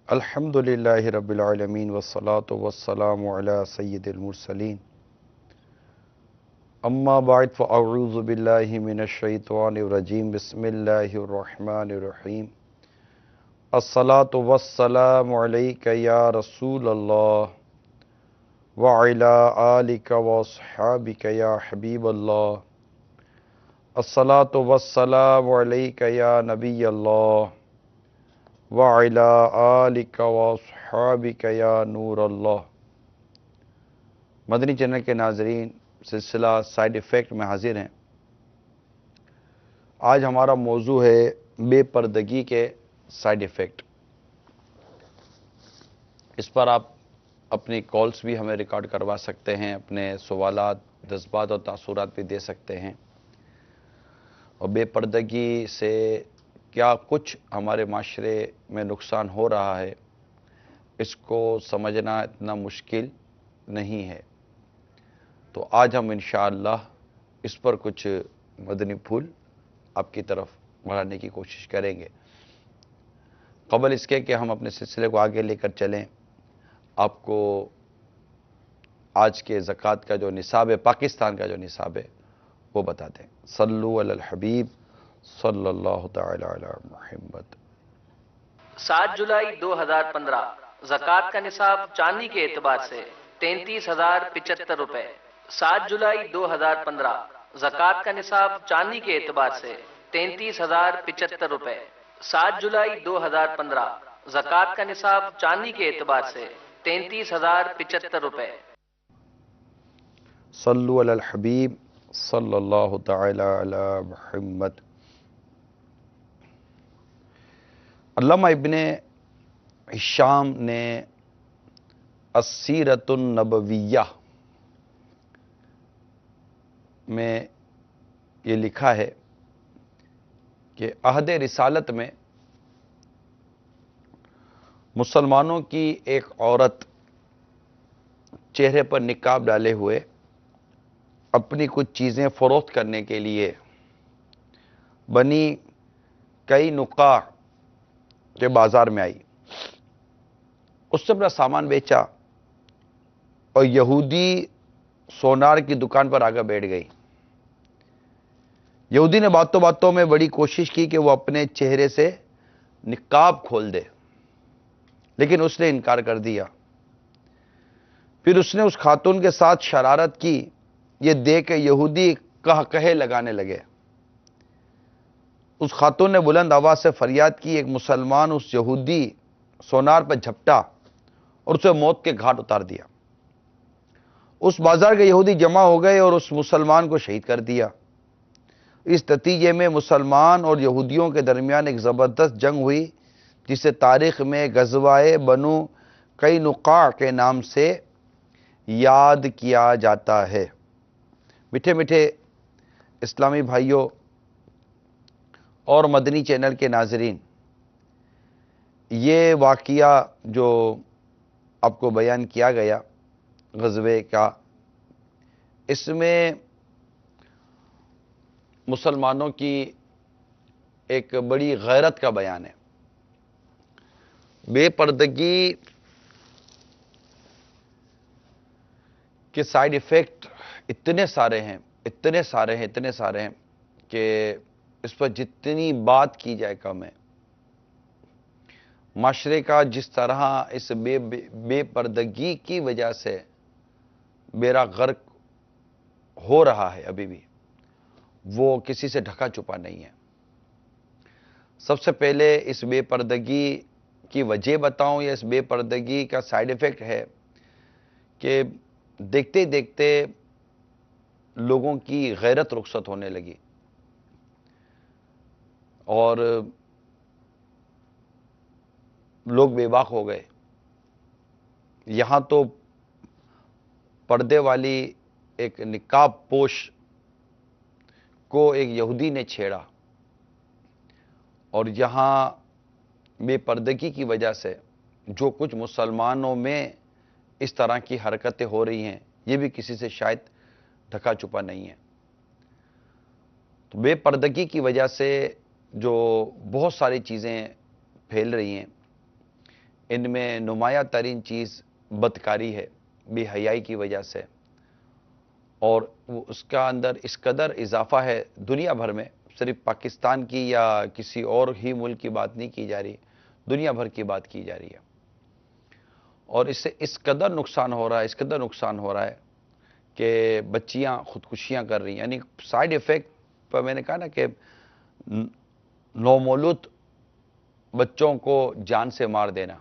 الحمدللہ رب العالمین والصلاة والسلام علی سید المرسلین اما بعد فاعوذ باللہ من الشیطان الرجیم بسم اللہ الرحمن الرحیم الصلاة والسلام علیک یا رسول اللہ وعلی آلک واصحابک یا حبیب اللہ الصلاة والسلام علیک یا نبی اللہ وعلی آلک واصحابک یا نور اللہ۔ مدنی چینل کے ناظرین، سلسلہ سائیڈ ایفیکٹ میں حاضر ہیں۔ آج ہمارا موضوع ہے بے پردگی کے سائیڈ ایفیکٹ۔ اس پر آپ اپنی کالز بھی ہمیں ریکارڈ کروا سکتے ہیں، اپنے سوالات، جذبات اور تاثرات بھی دے سکتے ہیں۔ اور بے پردگی سے کیا کچھ ہمارے معاشرے میں نقصان ہو رہا ہے، اس کو سمجھنا اتنا مشکل نہیں ہے۔ تو آج ہم انشاءاللہ اس پر کچھ مدنی پھول آپ کی طرف بڑھانے کی کوشش کریں گے۔ قبل اس کے کہ ہم اپنے سلسلے کو آگے لے کر چلیں، آپ کو آج کے زکوٰۃ کا جو نصاب ہے، پاکستان کا جو نصاب ہے، وہ بتا دیں۔ صلو علی الحبیب صلی اللہ تعالی علی محمد۔ 7 جولائی 2015 زکوٰۃ کا نصاب چاندی کے اعتبار سے 33,075 روپے۔ 7 جولائی 2015 زکوٰۃ کا نصاب چاندی کے اعتبار سے 33,075 روپے۔ 7 جولائی 2015 زکوٰۃ کا نصاب چاندی کے اعتبار سے 33,075 روپے۔ صلو علی الحبیب صلی اللہ تعالی علی محمد۔ علامہ ابن ہشام نے السیرۃ النبویہ میں یہ لکھا ہے کہ عہد رسالت میں مسلمانوں کی ایک عورت چہرے پر نقاب ڈالے ہوئے اپنی کچھ چیزیں فروخت کرنے کے لیے بنی کئی نقاع کے بازار میں آئی۔ اس نے اپنا سامان بیچا اور یہودی سونار کی دکان پر آگے بیٹھ گئی۔ یہودی نے باتوں باتوں میں بڑی کوشش کی کہ وہ اپنے چہرے سے نقاب کھول دے، لیکن اس نے انکار کر دیا۔ پھر اس نے اس خاتون کے ساتھ شرارت کی۔ یہ دیکھ کے یہودی کہے لگانے لگے۔ اس خاتون نے بلند آواز سے فریاد کی۔ ایک مسلمان اس یہودی سونار پر جھپٹا اور اسے موت کے گھاٹ اتار دیا۔ اس بازار کے یہودی جمع ہو گئے اور اس مسلمان کو شہید کر دیا۔ اس نتیجے میں مسلمان اور یہودیوں کے درمیان ایک زبردست جنگ ہوئی، جسے تاریخ میں غزوہ بنو قینقاع کے نام سے یاد کیا جاتا ہے۔ میٹھے میٹھے اسلامی بھائیوں اور مدنی چینل کے ناظرین، یہ واقعہ جو آپ کو بیان کیا گیا غزوے کا، اس میں مسلمانوں کی ایک بڑی غیرت کا بیان ہے۔ بے پردگی کے سائیڈ ایفیکٹ اتنے سارے ہیں کہ اس پر جتنی بات کی جائے کم ہے۔ معاشرے کا جس طرح اس بے پردگی کی وجہ سے بیڑا غرق ہو رہا ہے، ابھی بھی وہ کسی سے ڈھکا چھپا نہیں ہے۔ سب سے پہلے اس بے پردگی کی وجہ بتاؤں یا اس بے پردگی کا سائیڈ ایفیکٹ ہے کہ دیکھتے دیکھتے لوگوں کی غیرت رخصت ہونے لگی، اور لوگ بے باک ہو گئے۔ یہاں تو پردے والی ایک نقاب پوش کو ایک یہودی نے چھیڑا، اور یہاں بے پردگی کی وجہ سے جو کچھ مسلمانوں میں اس طرح کی حرکتیں ہو رہی ہیں، یہ بھی کسی سے شاید ڈھکا چھپا نہیں ہے۔ تو بے پردگی کی وجہ سے جو بہت ساری چیزیں پھیل رہی ہیں، ان میں نمایاں ترین چیز بدکاری ہے، بے حیائی کی وجہ سے، اور اس کا اندر اس قدر اضافہ ہے دنیا بھر میں، صرف پاکستان کی یا کسی اور ہی ملک کی بات نہیں کی جا رہی، دنیا بھر کی بات کی جا رہی ہے، اور اس سے اس قدر نقصان ہو رہا ہے، اس قدر نقصان ہو رہا ہے کہ بچیاں خودکشیاں کر رہی ہیں۔ یعنی سائیڈ ایفیکٹ پر میں نے کہا نا کہ نومولود بچوں کو جان سے مار دینا،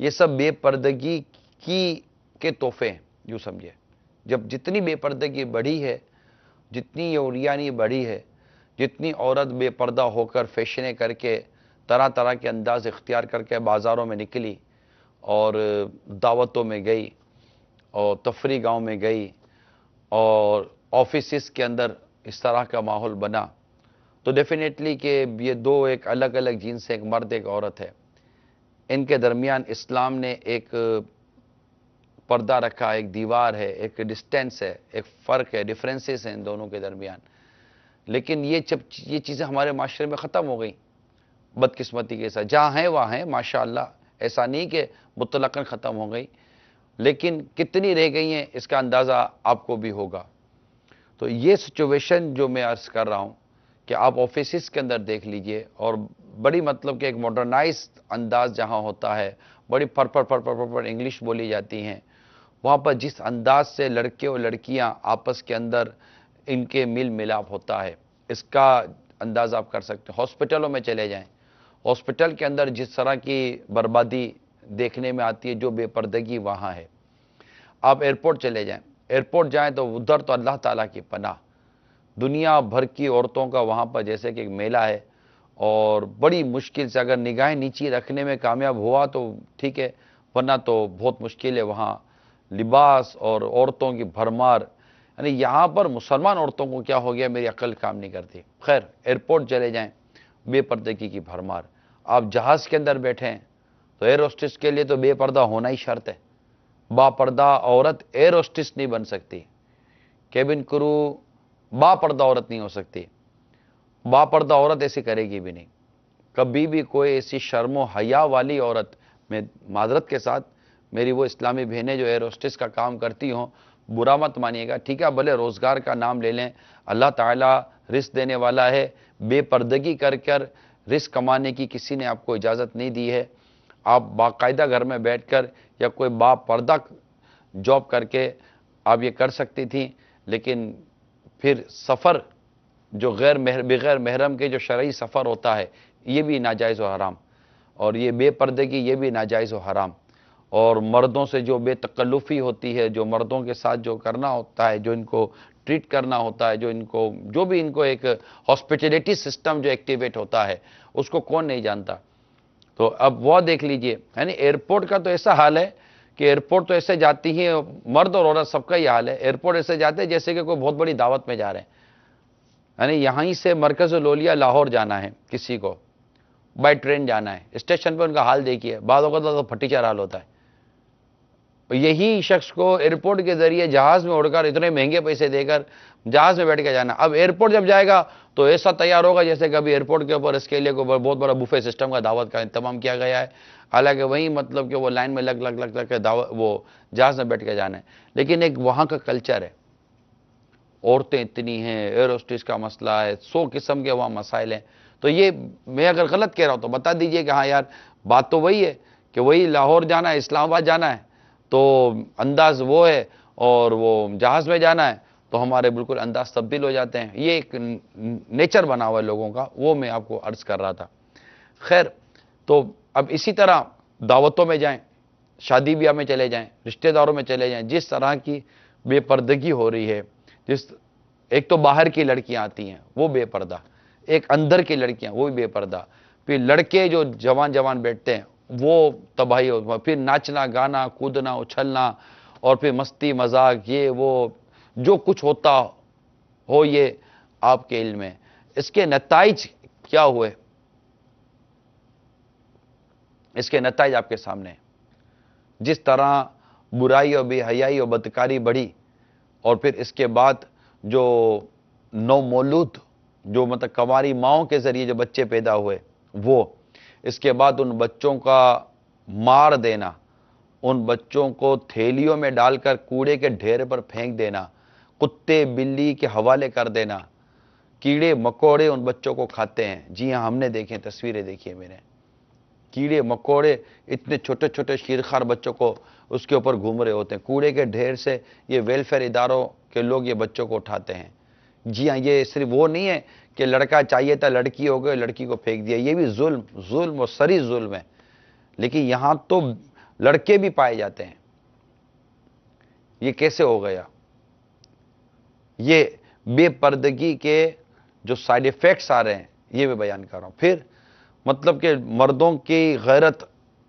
یہ سب بے پردگی کے تحفے ہیں، یوں سمجھے۔ جب جتنی بے پردگی بڑھی ہے، جتنی یہ اوریانی بڑھی ہے، جتنی عورت بے پردہ ہو کر فیشنیں کر کے طرح طرح کے انداز اختیار کر کے بازاروں میں نکلی اور دعوتوں میں گئی اور تفریح گاہوں میں گئی اور آفیسز کے اندر اس طرح کا ماحول بنا، تو ڈیفینیٹلی کہ یہ دو ایک الگ الگ جنس سے، ایک مرد ایک عورت ہے، ان کے درمیان اسلام نے ایک پردہ رکھا، ایک دیوار ہے، ایک ڈسٹینس ہے، ایک فرق ہے، ڈیفرنسز ہیں ان دونوں کے درمیان۔ لیکن یہ چیزیں ہمارے معاشرے میں ختم ہو گئیں بدقسمتی کے ساتھ، جہاں ہیں وہاں ہیں ماشاءاللہ، ایسا نہیں کہ مطلقاً ختم ہو گئی، لیکن کتنی رہ گئی ہیں اس کا اندازہ آپ کو بھی ہوگا۔ تو یہ سچویشن جو میں عرض کر رہا ہوں کہ آپ آفیسز کے اندر دیکھ لیجئے، اور بڑی مطلب کہ ایک ماڈرنائزڈ انداز جہاں ہوتا ہے، بڑی پر انگلش بولی جاتی ہیں، وہاں پر جس انداز سے لڑکے اور لڑکیاں آپس کے اندر ان کے میل ملاپ ہوتا ہے، اس کا انداز آپ کر سکتے ہیں۔ ہاسپٹلوں میں چلے جائیں، ہاسپٹل کے اندر جس طرح کی بربادی دیکھنے میں آتی ہے، جو بے پردگی وہاں ہے۔ آپ ایئرپورٹ چلے جائیں، ایئرپورٹ جائیں تو ادھر تو اللہ تعالیٰ کی پناہ، دنیا بھر کی عورتوں کا وہاں پر جیسے کہ ایک میلہ ہے، اور بڑی مشکل سے اگر نگاہیں نیچی رکھنے میں کامیاب ہوا تو ٹھیک ہے، ورنہ تو بہت مشکل ہے وہاں لباس اور عورتوں کی بھرمار۔ یعنی یہاں پر مسلمان عورتوں کو کیا ہو گیا میری عقل کام نہیں کرتی۔ خیر، ایئرپورٹ چلے جائیں، بے پردگی کی بھرمار۔ آپ جہاز کے اندر بیٹھیں تو ایئر ہوسٹس کے لیے تو بے پردہ ہونا ہی شرط ہے، با پردہ عورت ایئر ہوسٹس نہیں بن سکتی، کیبن کرو با پردہ عورت نہیں ہو سکتی، با پردہ عورت ایسی کرے گی بھی نہیں کبھی بھی۔ کوئی ایسی شرم و حیا والی عورت، میں معذرت کے ساتھ میری وہ اسلامی بہنیں جو ایئر ہوسٹس کا کام کرتی ہوں، برا مت مانیے گا، ٹھیک ہے، بھلے روزگار کا نام لے لیں، اللہ تعالیٰ رزق دینے والا ہے، بے پردگی کر رزق کمانے کی کسی نے آپ کو اجازت نہیں دی ہے۔ آپ باقاعدہ گھر میں بیٹھ کر یا کوئی با پردہ جاب کر کے آپ یہ کر سکتی تھیں، لیکن پھر سفر جو بغیر محرم کے جو شرعی سفر ہوتا ہے، یہ بھی ناجائز و حرام، اور یہ بے پردگی یہ بھی ناجائز و حرام، اور مردوں سے جو بے تکلفی ہوتی ہے، جو مردوں کے ساتھ جو کرنا ہوتا ہے، جو ان کو ٹریٹ کرنا ہوتا ہے، جو بھی ان کو ایک ہاسپٹیلٹی سسٹم جو ایکٹیویٹ ہوتا ہے، اس کو کون نہیں جانتا۔ تو اب وہ دیکھ لیجئے، یعنی ایئرپورٹ کا تو ایسا حال ہے کہ ایئرپورٹ تو ایسے جاتی ہیں، مرد اور عورت سب کا یہ حال ہے، ایئرپورٹ ایسے جاتے ہیں جیسے کہ کوئی بہت بڑی دعوت میں جا رہے ہیں۔ یعنی یہیں سے مرکز لولیا لاہور جانا ہے کسی کو، بائی ٹرین جانا ہے، اسٹیشن پہ ان کا حال دیکھیے، بعض اوقات تو پھٹی چار حال ہوتا ہے۔ یہی شخص کو ایئرپورٹ کے ذریعے جہاز میں اڑ کر اتنے مہنگے پیسے دے کر جہاز میں بیٹھ کے جانا، اب ایئرپورٹ جب جائے گا تو ایسا تیار ہوگا جیسے کہ ابھی ایئرپورٹ کے اوپر اس کے لیے بہت بڑا بوفے سسٹم کا دعوت کا انتظام کیا گیا ہے، حالانکہ وہی مطلب کہ وہ لائن میں لگ کے وہ جہاز میں بیٹھ کے جانا ہے۔ لیکن ایک وہاں کا کلچر ہے، عورتیں اتنی ہیں، ایئر ہوسٹس کا مسئلہ ہے، 100 قسم کے وہاں مسائل ہیں۔ تو یہ میں اگر غلط کہہ رہا ہوں تو بتا دیجئے کہ ہاں یار بات تو وہی ہے کہ وہی لاہور جانا ہے، اسلام آباد جانا ہے تو انداز وہ ہے، اور وہ جہاز میں جانا ہے تو ہمارے بالکل انداز تبدیل ہو جاتے ہیں۔ یہ ایک نیچر بنا ہوا ہے لوگوں کا، وہ میں آپ کو عرض کر رہا تھا۔ خیر، تو اب اسی طرح دعوتوں میں جائیں، شادی بیاہ میں چلے جائیں، رشتہ داروں میں چلے جائیں، جس طرح کی بے پردگی ہو رہی ہے، ایک تو باہر کی لڑکیاں آتی ہیں وہ بے پردہ، ایک اندر کی لڑکیاں وہ بھی بے پردہ، پھر لڑکے جو جوان بیٹھتے ہیں وہ تباہی ہو، پھر ناچنا گانا کودنا اچھلنا، اور پھر مستی مذاق، یہ وہ جو کچھ ہوتا ہو یہ آپ کے علم میں۔ اس کے نتائج کیا ہوئے، اس کے نتائج آپ کے سامنے ہیں۔ جس طرح برائی اور بے حیائی اور بدکاری بڑھی، اور پھر اس کے بعد جو نومولود جو مطلب کنواری ماؤں کے ذریعے جو بچے پیدا ہوئے وہ، اس کے بعد ان بچوں کا مار دینا، ان بچوں کو تھیلیوں میں ڈال کر کوڑے کے ڈھیر پر پھینک دینا، کتے بلی کے حوالے کر دینا، کیڑے مکوڑے ان بچوں کو کھاتے ہیں۔ جی ہاں، ہم نے دیکھے، تصویریں دیکھی ہیں میں نے، کیڑے مکوڑے اتنے چھوٹے چھوٹے شیرخوار بچوں کو اس کے اوپر گھوم رہے ہوتے ہیں۔ کوڑے کے ڈھیر سے یہ ویلفیئر اداروں کے لوگ یہ بچوں کو اٹھاتے ہیں۔ جی ہاں، یہ صرف وہ نہیں ہے کہ لڑکا چاہیے تھا لڑکی ہو گئے لڑکی کو پھینک دیا، یہ بھی ظلم و سری ظلم ہے۔ لیکن یہاں تو لڑکے بھی پائے جاتے ہیں، یہ کیسے ہو گیا؟ یہ بے پردگی کے جو سائیڈ ایفیکٹس آ رہے ہیں یہ میں بیان کر رہا ہوں۔ پھر مطلب کہ مردوں کی غیرت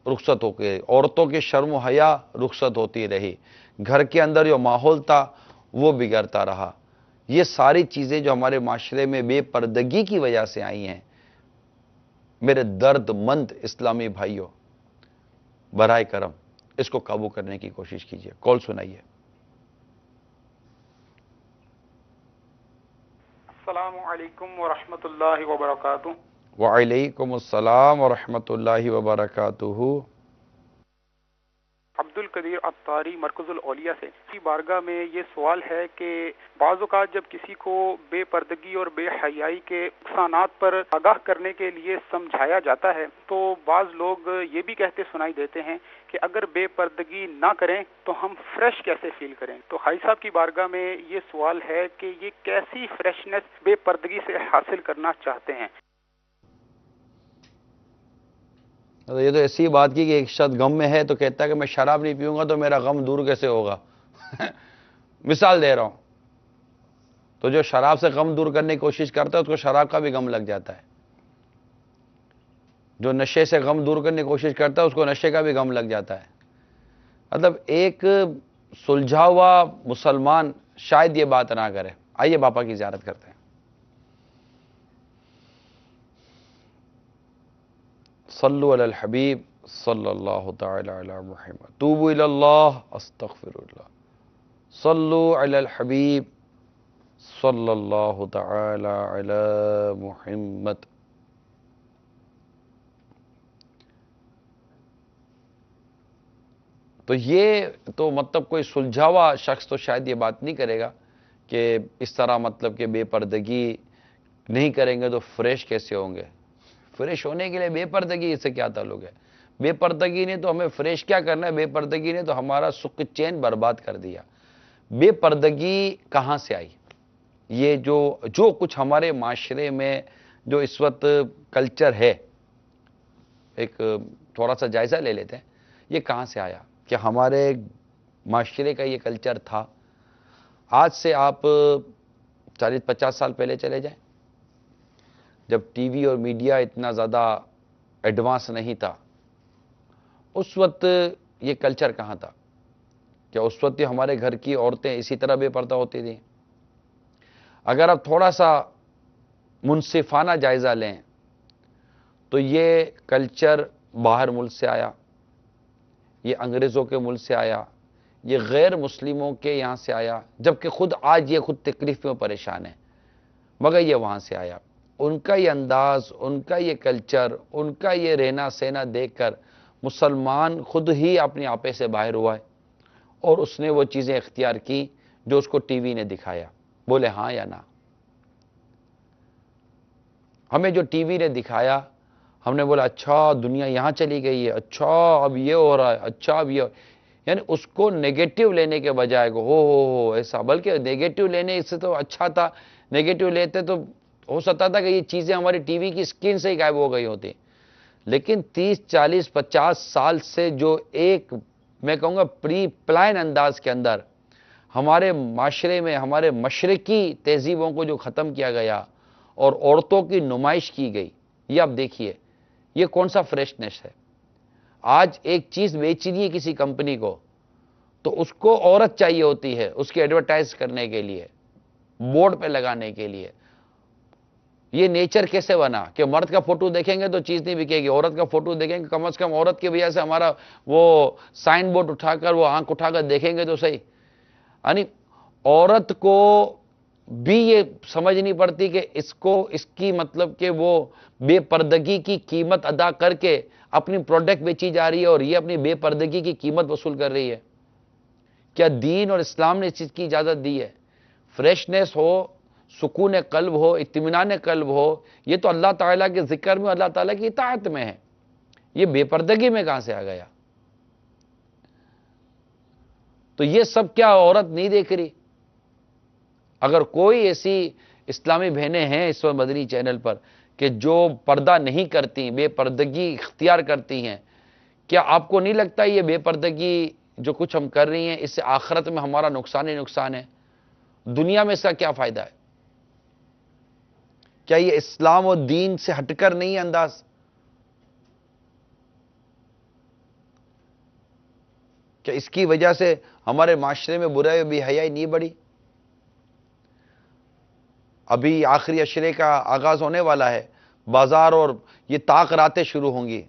رخصت ہو گئی، عورتوں کی شرم و حیا رخصت ہوتی رہی، گھر کے اندر جو ماحول تھا وہ بگڑتا رہا۔ یہ ساری چیزیں جو ہمارے معاشرے میں بے پردگی کی وجہ سے آئی ہیں، میرے درد مند اسلامی بھائیوں، براہ کرم اس کو قابو کرنے کی کوشش کیجیے۔ کال سنائیے۔ السلام علیکم ورحمۃ اللہ وبرکاتہ۔ وعلیکم السلام ورحمۃ اللہ وبرکاتہ۔ عبد القدیر عطاری مرکز الاولیاء سے کی بارگاہ میں یہ سوال ہے کہ بعض اوقات جب کسی کو بے پردگی اور بے حیائی کے نقصانات پر آگاہ کرنے کے لیے سمجھایا جاتا ہے تو بعض لوگ یہ بھی کہتے سنائی دیتے ہیں کہ اگر بے پردگی نہ کریں تو ہم فریش کیسے فیل کریں؟ تو حاجی صاحب کی بارگاہ میں یہ سوال ہے کہ یہ کیسی فریشنس بے پردگی سے حاصل کرنا چاہتے ہیں؟ یہ تو ایسی بات کی کہ ایک شخص غم میں ہے تو کہتا ہے کہ میں شراب نہیں پیوں گا تو میرا غم دور کیسے ہوگا؟ مثال دے رہا ہوں، تو جو شراب سے غم دور کرنے کی کوشش کرتا ہے اس کو شراب کا بھی غم لگ جاتا ہے، جو نشے سے غم دور کرنے کی کوشش کرتا ہے اس کو نشے کا بھی غم لگ جاتا ہے۔ مطلب ایک سلجھا ہوا مسلمان شاید یہ بات نہ کرے۔ آئیے باپا کی زیارت کرتے ہیں۔ صلو علی الحبیب صلی اللہ تعالی علی محمد، توبوا الی اللہ استغفر اللہ، صلو علی الحبیب صلی اللہ تعالی علی محمد۔ تو یہ تو مطلب کوئی سلجھاوا شخص تو شاید یہ بات نہیں کرے گا کہ اس طرح مطلب کہ بے پردگی نہیں کریں گے تو فریش کیسے ہوں گے؟ فریش ہونے کے لیے بے پردگی سے کیا تعلق ہے؟ بے پردگی نے تو ہمیں فریش کیا کرنا ہے؟ بے پردگی نے تو ہمارا سکھ چین برباد کر دیا۔ بے پردگی کہاں سے آئی؟ یہ جو کچھ ہمارے معاشرے میں جو اس وقت کلچر ہے، ایک تھوڑا سا جائزہ لے لیتے ہیں، یہ کہاں سے آیا؟ کہ ہمارے معاشرے کا یہ کلچر تھا۔ آج سے آپ 40-50 سال پہلے چلے جائیں، جب ٹی وی اور میڈیا اتنا زیادہ ایڈوانس نہیں تھا، اس وقت یہ کلچر کہاں تھا؟ کیا اس وقت ہمارے گھر کی عورتیں اسی طرح بے پردہ ہوتی تھیں؟ اگر آپ تھوڑا سا منصفانہ جائزہ لیں تو یہ کلچر باہر ملک سے آیا، یہ انگریزوں کے ملک سے آیا، یہ غیر مسلموں کے یہاں سے آیا، جبکہ خود آج یہ خود تکلیف میں پریشان ہے، مگر یہ وہاں سے آیا۔ ان کا یہ انداز، ان کا یہ کلچر، ان کا یہ رہنا سہنا دیکھ کر مسلمان خود ہی اپنے آپے سے باہر ہوا ہے اور اس نے وہ چیزیں اختیار کی جو اس کو ٹی وی نے دکھایا، بولے ہاں یا نہ۔ ہمیں جو ٹی وی نے دکھایا ہم نے بولا اچھا دنیا یہاں چلی گئی ہے، اچھا اب یہ ہو رہا ہے، اچھا اب یہ یعنی اس کو نیگیٹو لینے کے بجائے ہو ایسا، بلکہ نیگیٹو لینے اس سے تو اچھا تھا، نیگیٹو لیتے تو ہو سکتا تھا کہ یہ چیزیں ہماری ٹی وی کی اسکرین سے ہی غائب ہو گئی ہوتی۔ لیکن 30-40-50 سال سے جو ایک میں کہوں گا پری پلان انداز کے اندر ہمارے معاشرے میں ہمارے مشرقی تہذیبوں کو جو ختم کیا گیا اور عورتوں کی نمائش کی گئی، یہ آپ دیکھیے یہ کون سا فریشنس ہے۔ آج ایک چیز بیچنی ہے کسی کمپنی کو تو اس کو عورت چاہیے ہوتی ہے اس کی ایڈورٹائز کرنے کے لیے، بورڈ پہ لگانے کے لیے۔ یہ نیچر کیسے بنا کہ مرد کا فوٹو دیکھیں گے تو چیز نہیں بکے گی، عورت کا فوٹو دیکھیں گے کم از کم عورت کی وجہ سے ہمارا وہ سائن بورڈ اٹھا کر وہ آنکھ اٹھا کر دیکھیں گے تو صحیح۔ یعنی عورت کو بھی یہ سمجھ نہیں پڑتی کہ اس کی مطلب کہ وہ بے پردگی کی قیمت ادا کر کے اپنی پروڈکٹ بیچی جا رہی ہے اور یہ اپنی بے پردگی کی قیمت وصول کر رہی ہے. کیا دین اور اسلام نے اس چیز کی اجازت دی ہے؟ فریشنس ہو، سکون قلب ہو، اطمینان قلب ہو، یہ تو اللہ تعالیٰ کے ذکر میں، اللہ تعالیٰ کی اطاعت میں ہے. یہ بے پردگی میں کہاں سے آ گیا؟ تو یہ سب کیا عورت نہیں دیکھ رہی؟ اگر کوئی ایسی اسلامی بہنیں ہیں اس وقت مدنی چینل پر کہ جو پردہ نہیں کرتی، بے پردگی اختیار کرتی ہیں، کیا آپ کو نہیں لگتا یہ بے پردگی جو کچھ ہم کر رہی ہیں اس سے آخرت میں ہمارا نقصان ہی نقصان ہے؟ دنیا میں اس کا کیا فائدہ ہے؟ کیا یہ اسلام و دین سے ہٹ کر نہیں ہے انداز؟ کیا اس کی وجہ سے ہمارے معاشرے میں برائی و بے حیائی نہیں بڑھی؟ ابھی آخری عشرے کا آغاز ہونے والا ہے، بازار اور یہ طاق راتیں شروع ہوں گی،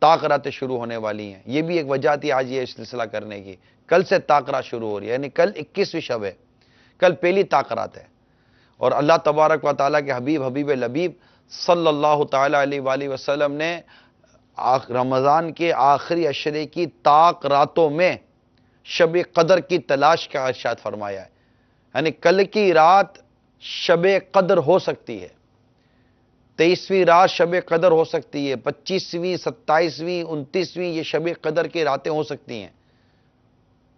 طاق راتیں شروع ہونے والی ہیں. یہ بھی ایک وجہ تھی آج یہ سلسلہ کرنے کی. کل سے طاق رات شروع ہو رہی ہے، یعنی کل 21ویں شب ہے، کل پہلی طاق رات ہے. اور اللہ تبارک و تعالیٰ کے حبیب لبیب صلی اللہ تعالیٰ علیہ وآلہ وسلم نے رمضان کے آخری عشرے کی طاق راتوں میں شب قدر کی تلاش کا ارشاد فرمایا ہے. یعنی کل کی رات شب قدر ہو سکتی ہے، 23ویں رات شب قدر ہو سکتی ہے، 25ویں، 27ویں، 29ویں یہ شب قدر کی راتیں ہو سکتی ہیں.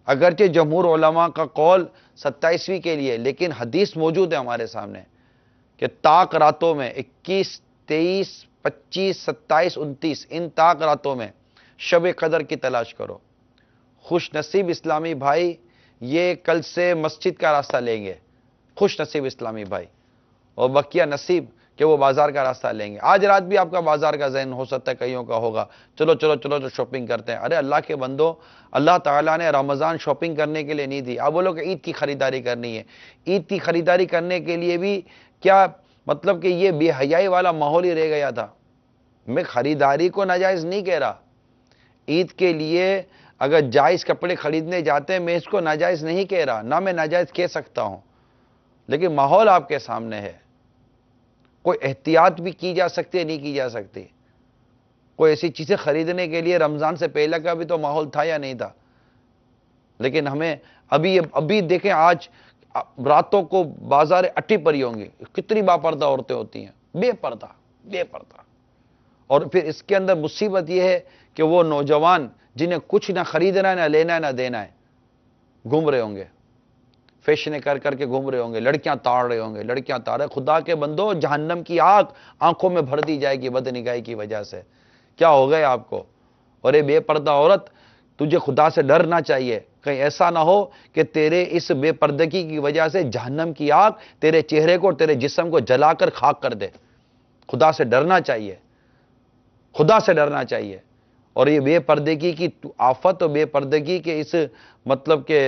اگرچہ جمہور علماء کا قول 27ویں کے لیے، لیکن حدیث موجود ہے ہمارے سامنے کہ طاق راتوں میں 21، 23، 25، 27، 29 ان طاق راتوں میں شب قدر کی تلاش کرو. خوش نصیب اسلامی بھائی یہ کل سے مسجد کا راستہ لیں گے، خوش نصیب اسلامی بھائی، اور بقیہ نصیب کہ وہ بازار کا راستہ لیں گے. آج رات بھی آپ کا بازار کا ذہن ہو سکتا ہے کئیوں کا ہوگا، چلو چلو چلو جو شاپنگ کرتے ہیں. ارے اللہ کے بندو، اللہ تعالیٰ نے رمضان شاپنگ کرنے کے لیے نہیں دی. آپ بولو کہ عید کی خریداری کرنی ہے. عید کی خریداری کرنے کے لیے بھی کیا مطلب کہ یہ بے حیائی والا ماحول ہی رہ گیا تھا؟ میں خریداری کو ناجائز نہیں کہہ رہا. عید کے لیے اگر جائز کپڑے خریدنے جاتے ہیں میں اس کو ناجائز نہیں کہہ رہا، نہ میں ناجائز کہہ سکتا ہوں، لیکن ماحول آپ کے سامنے ہے. کوئی احتیاط بھی کی جا سکتی ہے، نہیں کی جا سکتی. کوئی ایسی چیزیں خریدنے کے لیے رمضان سے پہلے کا بھی تو ماحول تھا یا نہیں تھا؟ لیکن ہمیں ابھی دیکھیں آج راتوں کو بازار اٹی پڑی ہوں گی، کتنی باپردہ عورتیں ہوتی ہیں، بے پردہ. اور پھر اس کے اندر مصیبت یہ ہے کہ وہ نوجوان جنہیں کچھ نہ خریدنا ہے، نہ لینا ہے، نہ دینا ہے، گھوم رہے ہوں گے، فیشنیں کر کر کے گھوم رہے ہوں گے، لڑکیاں تاڑ رہے ہوں گے، لڑکیاں تاڑ. خدا کے بندو، جہنم کی آگ آنکھوں میں بھر دی جائے گی بد نگاہی کی وجہ سے. کیا ہو گئے آپ کو؟ اور اے بے پردہ عورت، تجھے خدا سے ڈرنا چاہیے. کہیں ایسا نہ ہو کہ تیرے اس بے پردگی کی وجہ سے جہنم کی آگ تیرے چہرے کو اور تیرے جسم کو جلا کر خاک کر دے. خدا سے ڈرنا چاہیے، خدا سے ڈرنا چاہیے. اور یہ بے پردگی کی آفت اور بے پردگی کے اس مطلب کہ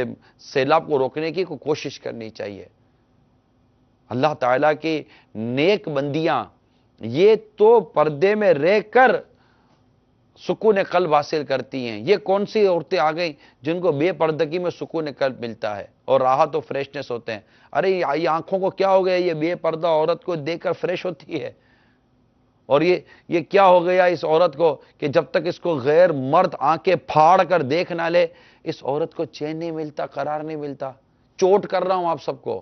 سیلاب کو روکنے کی کوشش کرنی چاہیے. اللہ تعالیٰ کی نیک بندیاں یہ تو پردے میں رہ کر سکون قلب حاصل کرتی ہیں. یہ کون سی عورتیں آ گئیں جن کو بے پردگی میں سکون قلب ملتا ہے اور راحت و فریشنس ہوتے ہیں؟ ارے یہ آنکھوں کو کیا ہو گیا؟ یہ بے پردہ عورت کو دیکھ کر فریش ہوتی ہے. اور یہ کیا ہو گیا اس عورت کو کہ جب تک اس کو غیر مرد آنکھیں پھاڑ کر دیکھ نہ لے اس عورت کو چین نہیں ملتا، قرار نہیں ملتا. چوٹ کر رہا ہوں آپ سب کو،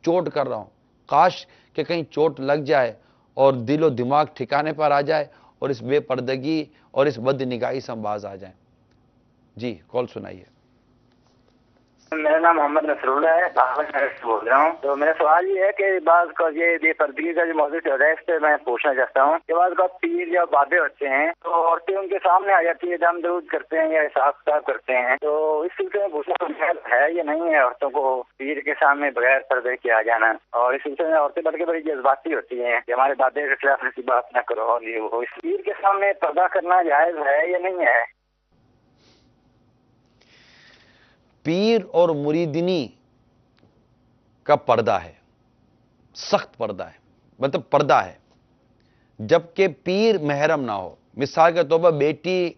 چوٹ کر رہا ہوں. کاش کہ کہیں چوٹ لگ جائے اور دل و دماغ ٹھکانے پر آ جائے اور اس بے پردگی اور اس بد نگاہی سے ہم باز آ جائیں. جی کال سنائیے. میرا نام محمد نصر اللہ ہے، بہاول شہر سے بول رہا ہوں. تو میرا سوال یہ ہے کہ بعض کا یہ بے پردگی کا جو موضوع چل رہا ہے اس پہ میں پوچھنا چاہتا ہوں کہ بعض کا پیر یا بابے ہوتے ہیں تو عورتیں ان کے سامنے آ جاتی ہیں، دم درود کرتے ہیں یا حساب کتاب کرتے ہیں. تو اس سلسلے میں پوچھنا ہے یا نہیں ہے عورتوں کو پیر کے سامنے بغیر پردے کے آ جانا؟ اور اس سلسلے میں عورتیں بلکہ بڑی جذباتی ہوتی ہیں کہ ہمارے بابے کے خلاف ایسی بات نہ کرو، اور یہ وہ اس پیر کے سامنے پردہ کرنا جائز ہے یا نہیں ہے؟ پیر اور مریدنی کا پردہ ہے، سخت پردہ ہے، مطلب پردہ ہے. جبکہ پیر محرم نہ ہو. مثال کے طور پر بیٹی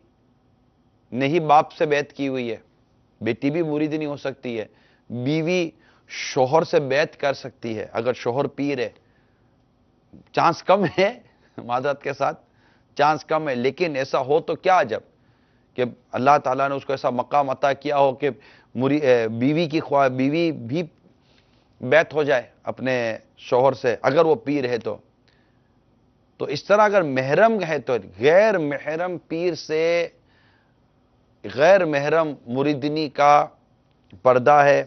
نے ہی باپ سے بیعت کی ہوئی ہے، بیٹی بھی مریدنی ہو سکتی ہے. بیوی شوہر سے بیعت کر سکتی ہے اگر شوہر پیر ہے. چانس کم ہے، معذرت کے ساتھ چانس کم ہے، لیکن ایسا ہو تو کیا عجب کہ اللہ تعالیٰ نے اس کو ایسا مقام عطا کیا ہو کہ بیوی بھی بیعت ہو جائے اپنے شوہر سے اگر وہ پیر ہے. تو اس طرح اگر محرم ہے تو غیر محرم پیر سے غیر محرم مریدنی کا پردہ ہے،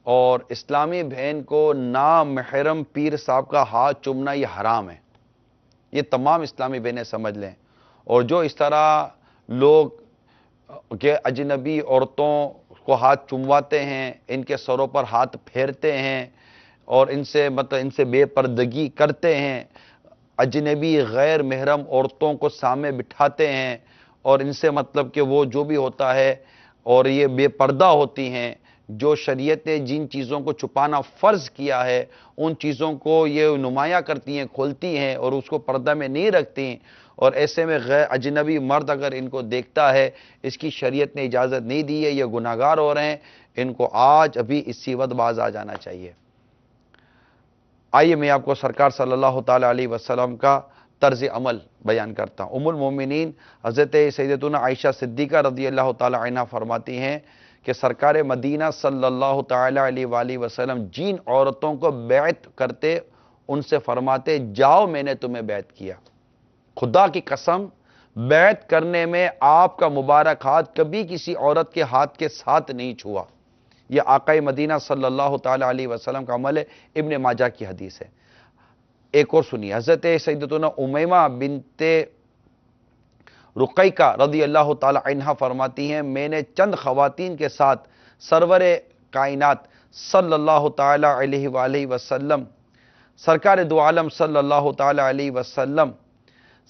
اور اسلامی بہن کو نامحرم پیر صاحب کا ہاتھ چومنا یہ حرام ہے. یہ تمام اسلامی بہنیں سمجھ لیں. اور جو اس طرح لوگ کہ اجنبی عورتوں کو ہاتھ چمواتے ہیں، ان کے سروں پر ہاتھ پھیرتے ہیں اور ان سے بے پردگی کرتے ہیں، اجنبی غیر محرم عورتوں کو سامنے بٹھاتے ہیں اور ان سے کہ وہ جو بھی ہوتا ہے اور یہ بے پردہ ہوتی ہیں. جو شریعت نے جن چیزوں کو چھپانا فرض کیا ہے ان چیزوں کو یہ نمایاں کرتی ہیں، کھولتی ہیں اور اس کو پردہ میں نہیں رکھتی ہیں. اور ایسے میں غیر اجنبی مرد اگر ان کو دیکھتا ہے، اس کی شریعت نے اجازت نہیں دی ہے، یہ گناہگار ہو رہے ہیں. ان کو آج ابھی اسی وقت باز آ جانا چاہیے. آئیے میں آپ کو سرکار صلی اللہ تعالی علیہ وسلم کا طرز عمل بیان کرتا ہوں. ام المومنین حضرت سیدتنا عائشہ صدیقہ رضی اللہ تعالی عنہ فرماتی ہیں کہ سرکار مدینہ صلی اللہ تعالی علیہ وآلہ وسلم جن عورتوں کو بیعت کرتے ان سے فرماتے جاؤ میں نے تمہیں بیعت کیا. خدا کی قسم بیعت کرنے میں آپ کا مبارک ہاتھ کبھی کسی عورت کے ہاتھ کے ساتھ نہیں چھوا. یہ آقا مدینہ صلی اللہ تعالی علیہ وسلم کا عمل ہے. ابن ماجہ کی حدیث ہے. ایک اور سنیے، حضرت سیدتنا امیمہ بنت رقیقہ رضی اللہ تعالی عنہ فرماتی ہیں میں نے چند خواتین کے ساتھ سرور کائنات صلی اللہ تعالی علیہ وآلہ وسلم سرکار دو عالم صلی اللہ تعالی علیہ وسلم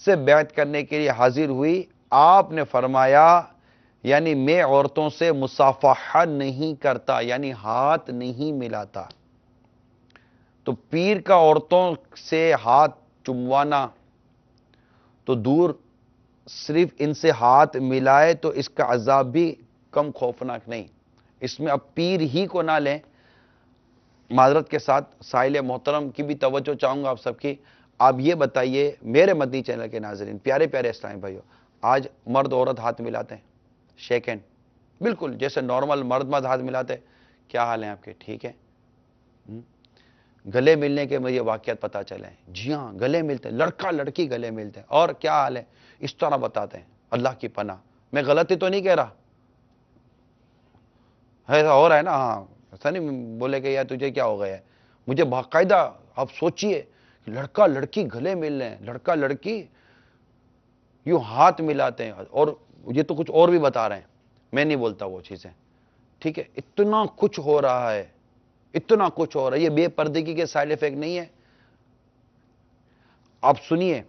سے بیعت کرنے کے لیے حاضر ہوئی. آپ نے فرمایا یعنی میں عورتوں سے مصافحہ نہیں کرتا، یعنی ہاتھ نہیں ملاتا. تو پیر کا عورتوں سے ہاتھ چموانا تو دور، صرف ان سے ہاتھ ملائے تو اس کا عذاب بھی کم خوفناک نہیں. اس میں اب پیر ہی کو نہ لیں. معذرت کے ساتھ سائل محترم کی بھی توجہ چاہوں گا آپ سب کی. آپ یہ بتائیے میرے مدنی چینل کے ناظرین، پیارے پیارے اسلامی بھائیو، آج مرد عورت ہاتھ ملاتے ہیں، شیک ہینڈ، بالکل جیسے نارمل مرد ہاتھ ملاتے ہیں. کیا حال ہیں آپ کے؟ ٹھیک ہے. گلے ملنے کے مجھے واقعات پتا چلے ہیں. جی ہاں، گلے ملتے ہیں، لڑکا لڑکی گلے ملتے ہیں. اور کیا حال ہے اس طرح بتاتے ہیں. اللہ کی پناہ، میں غلطی تو نہیں کہہ رہا، ایسا ہو رہا ہے نا. ہاں، ایسا نہیں بولے کہ یار تجھے کیا ہو گیا ہے. مجھے باقاعدہ آپ سوچئے لڑکا لڑکی گلے مل رہے ہیں، لڑکا لڑکی یوں ہاتھ ملاتے ہیں، اور یہ تو کچھ اور بھی بتا رہے ہیں، میں نہیں بولتا وہ چیزیں. ٹھیک ہے، اتنا کچھ ہو رہا ہے، اتنا کچھ ہو رہا ہے. یہ بے پردگی کے سائیڈ ایفیکٹ نہیں ہے. آپ سنیے،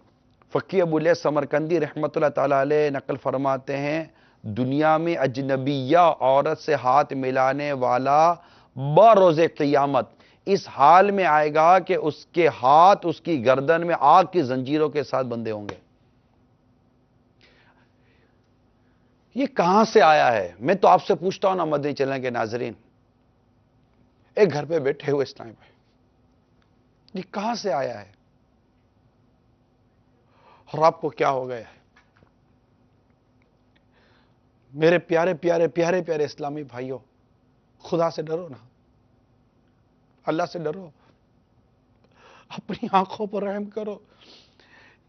فقی ابو الیاس سمرقندی رحمۃ اللہ تعالی علیہ نقل فرماتے ہیں دنیا میں اجنبیہ عورت سے ہاتھ ملانے والا بروز قیامت اس حال میں آئے گا کہ اس کے ہاتھ اس کی گردن میں آگ کی زنجیروں کے ساتھ بندھے ہوں گے. یہ کہاں سے آیا ہے؟ میں تو آپ سے پوچھتا ہوں نا مدنی چینل کے ناظرین، ایک گھر پہ بیٹھے ہوئے اسلامی بھائی، یہ کہاں سے آیا ہے اور آپ کو کیا ہو گیا ہے؟ میرے پیارے پیارے پیارے پیارے اسلامی بھائیوں، خدا سے ڈرو نا، اللہ سے ڈرو، اپنی آنکھوں پر رحم کرو.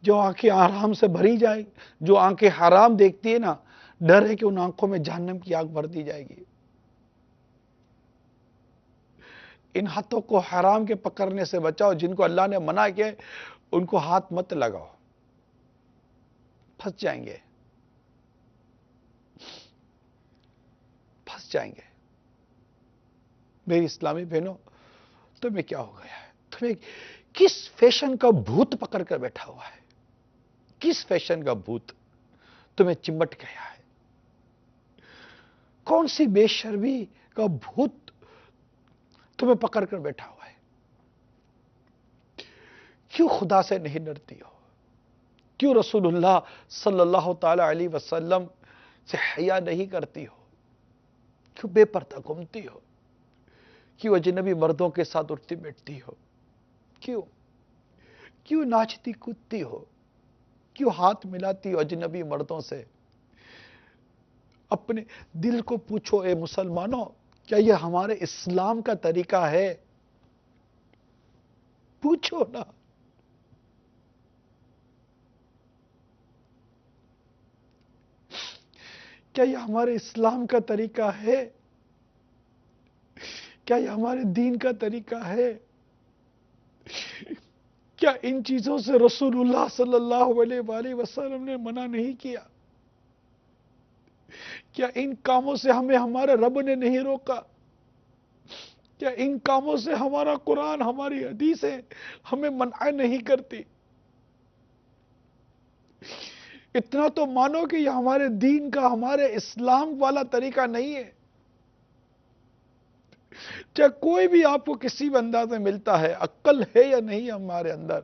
جو آنکھیں حرام سے بھری جائیں، جو آنکھیں حرام دیکھتی ہے نا، ڈر ہے کہ ان آنکھوں میں جہنم کی آگ بھر دی جائے گی. ان ہاتھوں کو حرام کے پکڑنے سے بچاؤ. جن کو اللہ نے منع کیا ان کو ہاتھ مت لگاؤ، پھنس جائیں گے، پھنس جائیں گے. میری اسلامی بہنوں، تمہیں کیا ہو گیا ہے؟ تمہیں کس فیشن کا بھوت پکڑ کر بیٹھا ہوا ہے؟ کس فیشن کا بھوت تمہیں چمٹ گیا ہے؟ کون سی بے شرمی کا بھوت تمہیں پکڑ کر بیٹھا ہوا ہے؟ کیوں خدا سے نہیں ڈرتی ہو؟ کیوں رسول اللہ صلی اللہ تعالی علیہ وسلم سے حیا نہیں کرتی ہو؟ کیوں بے پردہ گھومتی ہو؟ کیوں اجنبی مردوں کے ساتھ اٹھتی بیٹھتی ہو؟ کیوں ناچتی کودتی ہو؟ کیوں ہاتھ ملاتی ہو اجنبی مردوں سے؟ اپنے دل کو پوچھو اے مسلمانوں، کیا یہ ہمارے اسلام کا طریقہ ہے؟ پوچھو نا۔ کیا یہ ہمارے اسلام کا طریقہ ہے؟ کیا یہ ہمارے دین کا طریقہ ہے؟ کیا ان چیزوں سے رسول اللہ صلی اللہ علیہ وآلہ وسلم نے منع نہیں کیا؟ کیا ان کاموں سے ہمیں ہمارے رب نے نہیں روکا؟ کیا ان کاموں سے ہمارا قرآن، ہماری حدیثیں ہمیں منع نہیں کرتی؟ اتنا تو مانو کہ یہ ہمارے دین کا، ہمارے اسلام والا طریقہ نہیں ہے۔ چاہے کوئی بھی آپ کو کسی بھی انداز میں ملتا ہے، عقل ہے یا نہیں ہمارے اندر؟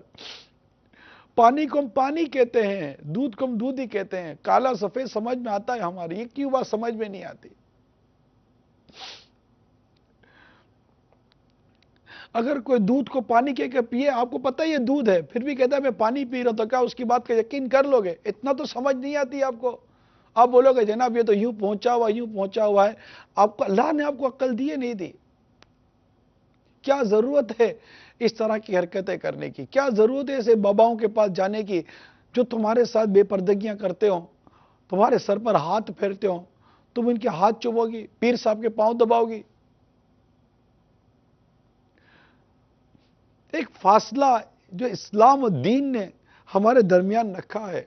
پانی کو ہم پانی کہتے ہیں، دودھ کو ہم دودھ ہی کہتے ہیں، کالا سفید سمجھ میں آتا ہے ہماری، یہ کیوں بات سمجھ میں نہیں آتی؟ اگر کوئی دودھ کو پانی کہہ کے پیے، آپ کو پتہ یہ دودھ ہے، پھر بھی کہتا ہے میں پانی پی رہا، تو کیا اس کی بات کا یقین کر لو گے؟ اتنا تو سمجھ نہیں آتی آپ کو۔ آپ بولو گے جناب یہ تو یوں پہنچا ہوا ہے۔ آپ کو اللہ نے آپ کو عقل دی ہے نہیں دی؟ کیا ضرورت ہے اس طرح کی حرکتیں کرنے کی؟ کیا ضرورت ہے ایسے باباؤں کے پاس جانے کی جو تمہارے ساتھ بے پردگیاں کرتے ہوں، تمہارے سر پر ہاتھ پھیرتے ہوں، تم ان کے ہاتھ چومو گی، پیر صاحب کے پاؤں دباؤ گی؟ ایک فاصلہ جو اسلام و دین نے ہمارے درمیان رکھا ہے،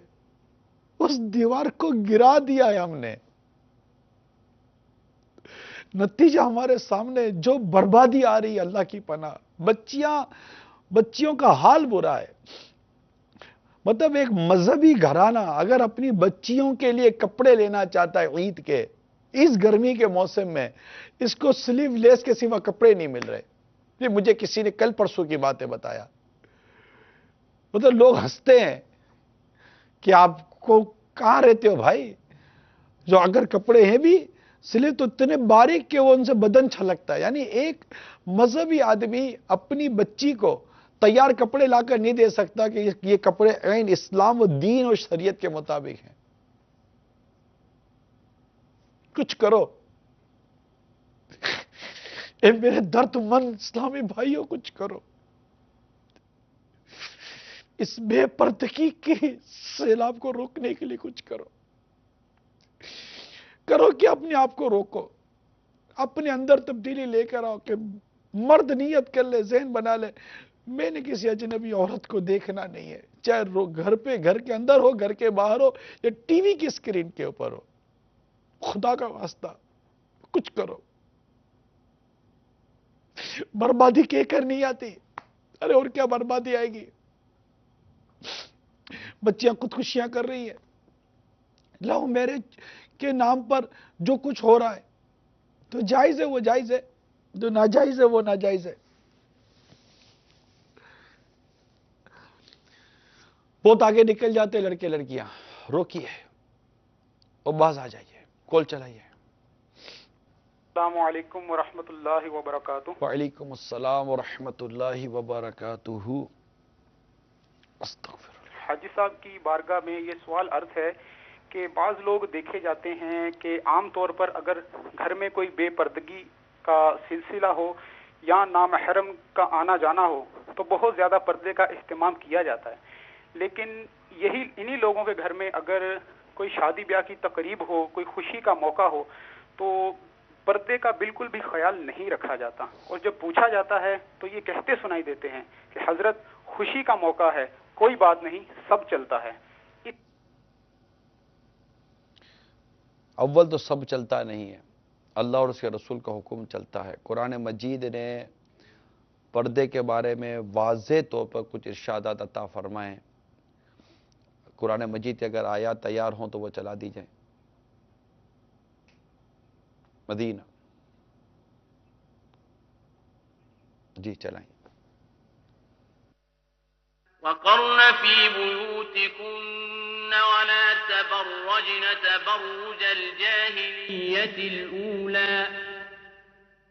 اس دیوار کو گرا دیا ہے ہم نے۔ نتیجہ ہمارے سامنے جو بربادی آ رہی ہے، اللہ کی پناہ، بچیوں کا حال برا ہے۔ مطلب ایک مذہبی گھرانہ اگر اپنی بچیوں کے لیے کپڑے لینا چاہتا ہے عید کے، اس گرمی کے موسم میں، اس کو سلیو لیس کے سوا کپڑے نہیں مل رہے۔ یہ مجھے کسی نے کل پرسوں کی باتیں بتایا۔ مطلب لوگ ہنستے ہیں کہ آپ کو کہاں رہتے ہو بھائی، جو اگر کپڑے ہیں بھی سلیو تو اتنے باریک کہ وہ ان سے بدن چھلکتا ہے۔ یعنی ایک مذہبی آدمی اپنی بچی کو تیار کپڑے لا کر نہیں دے سکتا کہ یہ کپڑے عین اسلام و دین اور شریعت کے مطابق ہیں۔ کچھ کرو اے میرے درد مند اسلامی بھائیوں، کچھ کرو۔ اس بے پردگی کی سیلاب کو روکنے کے لیے کچھ کرو کہ اپنے آپ کو روکو، اپنے اندر تبدیلی لے کر آؤ کہ مرد نیت کر لے، ذہن بنا لے، میں نے کسی اجنبی عورت کو دیکھنا نہیں ہے، چاہے گھر پہ، گھر کے اندر ہو، گھر کے باہر ہو، یا ٹی وی کی اسکرین کے اوپر ہو۔ خدا کا واسطہ کچھ کرو۔ بربادی کہہ کر نہیں آتی، ارے اور کیا بربادی آئے گی؟ بچیاں خودکشیاں کر رہی ہیں، لو میرج کے نام پر جو کچھ ہو رہا ہے، تو جائز ہے وہ جائز ہے، جو ناجائز ہے وہ ناجائز ہے۔ بہت آگے نکل جاتے لڑکے لڑکیاں، روکیے اور باز آ جائیے، کال چلائیے۔ السلام علیکم ورحمۃ اللہ وبرکاتہ۔ وعلیکم السلام ورحمۃ اللہ وبرکاتہ۔ استغفر اللہ۔ حاجی صاحب کی بارگاہ میں یہ سوال عرض ہے کہ بعض لوگ دیکھے جاتے ہیں کہ عام طور پر اگر گھر میں کوئی بے پردگی کا سلسلہ ہو یا نامحرم کا آنا جانا ہو تو بہت زیادہ پردے کا اہتمام کیا جاتا ہے، لیکن انہی لوگوں کے گھر میں اگر کوئی شادی بیاہ کی تقریب ہو، کوئی خوشی کا موقع ہو، تو پردے کا بالکل بھی خیال نہیں رکھا جاتا، اور جب پوچھا جاتا ہے تو یہ کہتے سنائی دیتے ہیں کہ حضرت خوشی کا موقع ہے، کوئی بات نہیں، سب چلتا ہے۔ اول تو سب چلتا نہیں ہے، اللہ اور اس کے رسول کا حکم چلتا ہے۔ قرآن مجید نے پردے کے بارے میں واضح طور پر کچھ ارشادات عطا فرمائے۔ قرآن مجید کے اگر آیات تیار ہوں تو وہ چلا دی جائیں۔ مدینہ جی چلائیں۔ وقرن في بيوتكن ولا تبرجن تبرج الجاهلية الأولى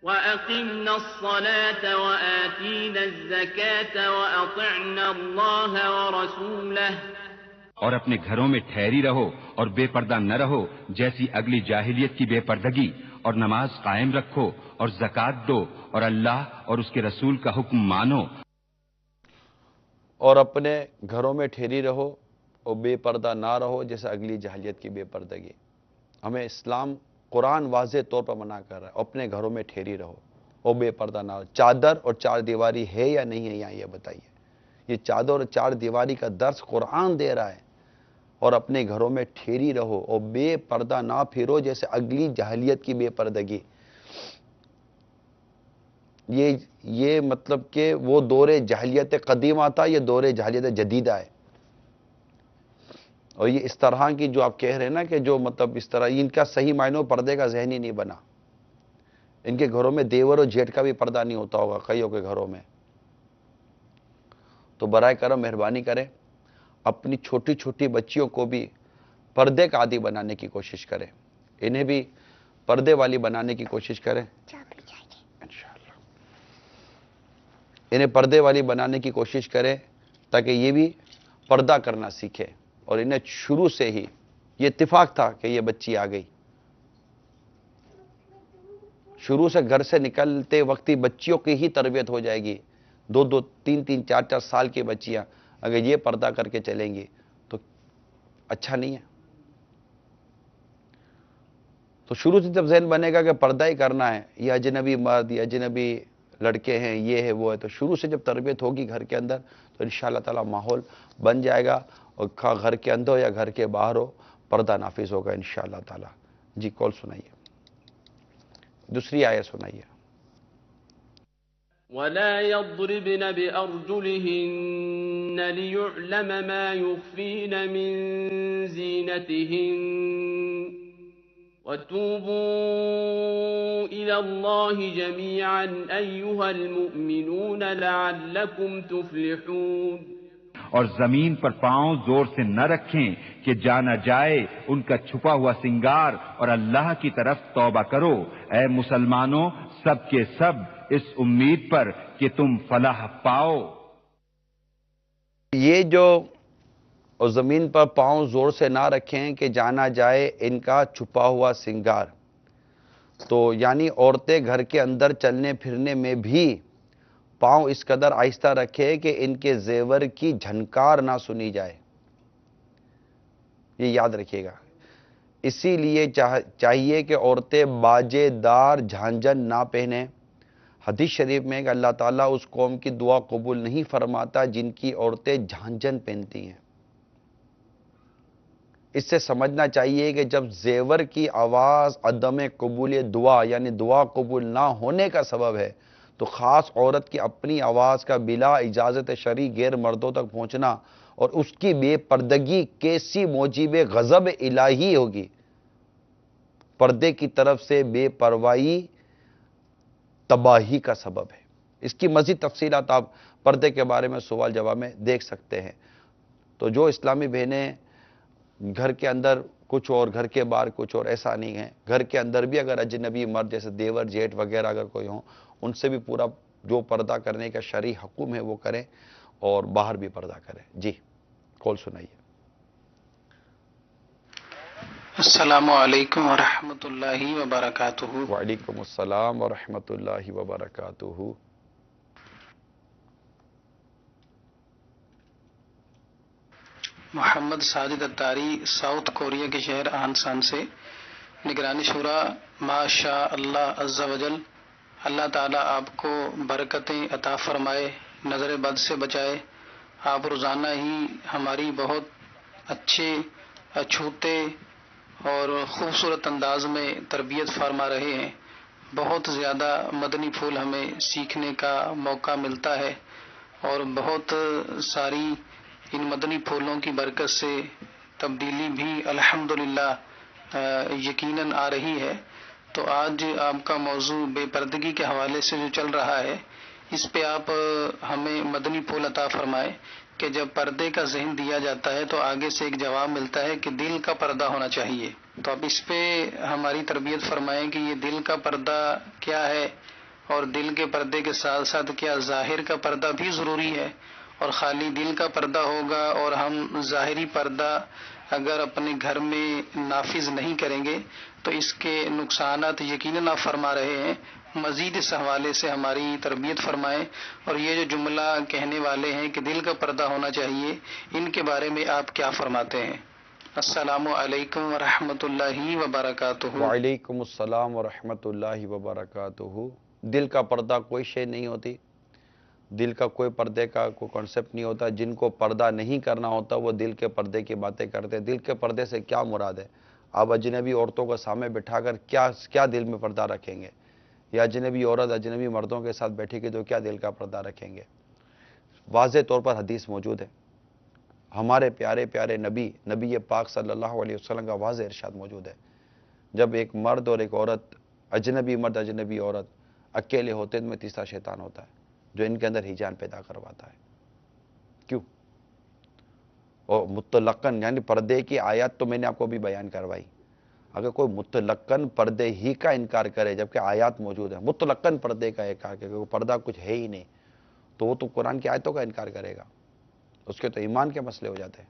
وَأَقِمْنَا الصَّلَاةَ وَآتِينَا الزَّكَاةَ وَأَطِعْنَا اللَّهَ وَرَسُولَهُ، اور اپنے گھروں میں ٹھہری رہو اور بے پردہ نہ رہو جیسی اگلی جاہلیت کی بے پردگی، اور نماز قائم رکھو اور زکوٰۃ دو اور اللہ اور اس کے رسول کا حکم مانو۔ اور اپنے گھروں میں ٹھہری رہو اور بے پردہ نہ رہو جیسے اگلی جاہلیت کی بے پردگی۔ ہمیں اسلام قرآن واضح طور پر منع کر رہا ہے، اپنے گھروں میں ٹھہری رہو اور بے پردہ نہ رہو۔ چادر اور چار دیواری ہے یا نہیں ہے یہاں، یہ بتائیے۔ یہ چادر اور چار دیواری کا درس قرآن دے رہا ہے، اور اپنے گھروں میں ٹھہری رہو اور بے پردہ نہ پھرو جیسے اگلی جاہلیت کی بے پردگی۔ یہ مطلب کہ وہ دور جاہلیت قدیمہ تھا، یہ دور جاہلیت جدیدہ ہے۔ اور یہ اس طرح کی جو آپ کہہ رہے ہیں نا کہ جو مطلب اس طرح، ان کا صحیح معنوں پردے کا ذہن ہی نہیں بنا۔ ان کے گھروں میں دیور اور جیٹھ کا بھی پردہ نہیں ہوتا ہوگا کئیوں کے گھروں میں۔ تو برائے کرم مہربانی کریں، اپنی چھوٹی چھوٹی بچیوں کو بھی پردے کا عادی بنانے کی کوشش کریں، انہیں بھی پردے والی بنانے کی کوشش کریں انشاءاللہ۔ انہیں پردے والی بنانے کی کوشش کریں تاکہ یہ بھی پردہ کرنا سیکھے، اور انہیں شروع سے ہی یہ اتفاق تھا کہ یہ بچی آ گئی۔ شروع سے گھر سے نکلتے وقت ہی بچیوں کی ہی تربیت ہو جائے گی۔ 2 3 4 سال کی بچیاں اگر یہ پردہ کر کے چلیں گی تو اچھا نہیں ہے۔ تو شروع سے جب ذہن بنے گا کہ پردہ ہی کرنا ہے، یہ اجنبی مرد، یہ اجنبی لڑکے ہیں، یہ ہے وہ ہے، تو شروع سے جب تربیت ہوگی گھر کے اندر تو انشاءاللہ تعالی ماحول بن جائے گا، اور گھر کے اندر ہو یا گھر کے باہر ہو پردہ نافذ ہوگا انشاءاللہ تعالی۔ جی کال سنائیے، دوسری آیت سنائیے۔ وَلَا يَضْرِبْنَ بِأَرْجُلِهِنَّ لِيُعْلَمَ مَا يُخْفِينَ مِنْ زِينَتِهِنَّ وَتُوبُوا إِلَى اللَّهِ جَمِيعًا أَيُّهَا الْمُؤْمِنُونَ لَعَلَّكُمْ تُفْلِحُونَ۔ اور زمین پر پاؤں زور سے نہ رکھیں کہ جانا جائے ان کا چھپا ہوا سنگار، اور اللہ کی طرف توبہ کرو اے مسلمانوں سب کے سب، اس امید پر کہ تم فلاح پاؤ۔ یہ جو اور زمین پر پاؤں زور سے نہ رکھیں کہ جانا جائے ان کا چھپا ہوا سنگار، تو یعنی عورتیں گھر کے اندر چلنے پھرنے میں بھی پاؤں اس قدر آہستہ رکھے کہ ان کے زیور کی جھنکار نہ سنی جائے، یہ یاد رکھیے گا۔ اسی لیے چاہیے کہ عورتیں باجے دار جھانجھن نہ پہنیں۔ حدیث شریف میں کہ اللہ تعالیٰ اس قوم کی دعا قبول نہیں فرماتا جن کی عورتیں جھانجھن پہنتی ہیں۔ اس سے سمجھنا چاہیے کہ جب زیور کی آواز عدم قبول دعا یعنی دعا قبول نہ ہونے کا سبب ہے، تو خاص عورت کی اپنی آواز کا بلا اجازت شرعی غیر مردوں تک پہنچنا اور اس کی بے پردگی کیسی موجب غضب الہی ہوگی۔ پردے کی طرف سے بے پرواہی تباہی کا سبب ہے۔ اس کی مزید تفصیلات آپ پردے کے بارے میں سوال جواب میں دیکھ سکتے ہیں۔ تو جو اسلامی بہنیں گھر کے اندر کچھ اور گھر کے باہر کچھ اور، ایسا نہیں ہے۔ گھر کے اندر بھی اگر اجنبی مرد جیسے دیور جیٹھ وغیرہ اگر کوئی ہوں، ان سے بھی پورا جو پردہ کرنے کا شرعی حکم ہے وہ کریں، اور باہر بھی پردہ کریں۔ جی کال سنائیے۔ السلام علیکم ورحمۃ اللہ وبرکاتہ۔ وعلیکم السلام ورحمۃ اللہ وبرکاتہ۔ محمد ساجد اتاری، ساؤتھ کوریا کے شہر آنسان سے۔ نگرانی شورا، ماشاء اللہ عز و جل، اللہ تعالیٰ آپ کو برکتیں عطا فرمائے، نظر بد سے بچائے۔ آپ روزانہ ہی ہماری بہت اچھے اچھوتے اور خوبصورت انداز میں تربیت فرما رہے ہیں۔ بہت زیادہ مدنی پھول ہمیں سیکھنے کا موقع ملتا ہے، اور بہت ساری ان مدنی پھولوں کی برکت سے تبدیلی بھی الحمدللہ یقیناً آ رہی ہے۔ تو آج آپ کا موضوع بے پردگی کے حوالے سے جو چل رہا ہے، اس پہ آپ ہمیں مدنی پھول عطا فرمائے کہ جب پردے کا ذہن دیا جاتا ہے تو آگے سے ایک جواب ملتا ہے کہ دل کا پردہ ہونا چاہیے۔ تو آپ اس پہ ہماری تربیت فرمائیں کہ یہ دل کا پردہ کیا ہے، اور دل کے پردے کے ساتھ ساتھ کیا ظاہر کا پردہ بھی ضروری ہے؟ اور خالی دل کا پردہ ہوگا اور ہم ظاہری پردہ اگر اپنے گھر میں نافذ نہیں کریں گے تو اس کے نقصانات یقیناً آپ فرما رہے ہیں. مزید اس حوالے سے ہماری تربیت فرمائیں. اور یہ جو جملہ کہنے والے ہیں کہ دل کا پردہ ہونا چاہیے، ان کے بارے میں آپ کیا فرماتے ہیں؟ السلام علیکم ورحمۃ اللہ وبرکاتہ. وعلیکم السلام ورحمۃ اللہ وبرکاتہ. دل کا پردہ کوئی شے نہیں ہوتی، دل کا کوئی پردے کا کوئی کانسیپٹ نہیں ہوتا. جن کو پردہ نہیں کرنا ہوتا وہ دل کے پردے کی باتیں کرتے ہیں. دل کے پردے سے کیا مراد ہے؟ آپ اجنبی عورتوں کو سامنے بٹھا کر کیا دل میں پردہ رکھیں گے؟ یا اجنبی عورت اجنبی مردوں کے ساتھ بیٹھے گی تو کیا دل کا پردہ رکھیں گے؟ واضح طور پر حدیث موجود ہے. ہمارے پیارے پیارے نبی پاک صلی اللہ علیہ وسلم کا واضح ارشاد موجود ہے. جب ایک مرد اور ایک عورت، اجنبی مرد اجنبی عورت اکیلے ہوتے ہیں، ان میں تیسرا شیطان ہوتا ہے جو ان کے اندر ہیجان پیدا کرواتا ہے. کیوں؟ اور مطلقاً یعنی پردے کی آیات تو میں نے آپ کو بھی بیان کروائی. اگر کوئی مطلقاً پردے ہی کا انکار کرے جبکہ آیات موجود ہیں، مطلقاً پردے کا انکار کرے کہ پردہ کچھ ہے ہی نہیں، تو وہ تو قرآن کی آیتوں کا انکار کرے گا. اس کے تو ایمان کے مسئلے ہو جاتے ہیں.